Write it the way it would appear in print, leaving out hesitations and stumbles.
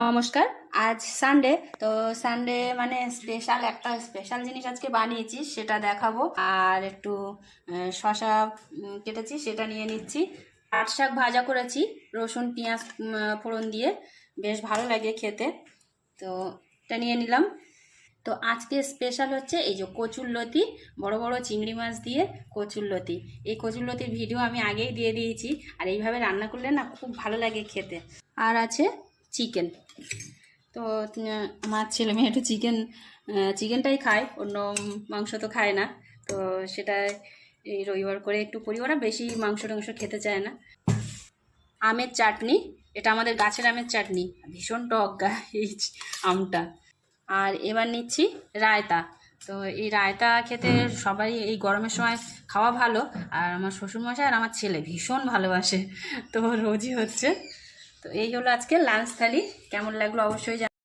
নমস্কার। আজ সানডে, তো সানডে মানে স্পেশাল জিনিস আজকে বানিয়েছি, সেটা দেখাবো। আর একটু শশা কেটেছি, সেটা নিয়ে নিচ্ছি। পাট শাক ভাজা করেছি রসুন পেঁয়াজ ফোড়ন দিয়ে, বেশ ভালো লাগে খেতে। তো এটা নিয়ে নিলাম। তো আজকে স্পেশাল হচ্ছে এই যে কচুরলতি, বড় বড় চিংড়ি মাছ দিয়ে কচুরলতি। এই কচুরলতির ভিডিও আমি আগেই দিয়ে দিয়েছি, আর এইভাবে রান্না করলে না খুব ভালো লাগে খেতে। আর আছে চিকেন। তো আমার ছেলে মেয়ে একটু চিকেনটাই খায়, অন্য মাংস তো খায় না। তো সেটা এই রবিবার করে একটু করি, ওরা বেশি মাংস টাংস খেতে চায় না। আমের চাটনি, এটা আমাদের গাছের আমের চাটনি, ভীষণ টক এই আমটা। আর এবার নিচ্ছি রায়তা। তো এই রায়তা খেতে সবাই এই গরমের সময় খাওয়া ভালো, আর আমার শ্বশুরমশাই আর আমার ছেলে ভীষণ ভালোবাসে, তো রোজই হচ্ছে। তো এই হলো আজকে লাঞ্চ থালি। কেমন লাগলো অবশ্যই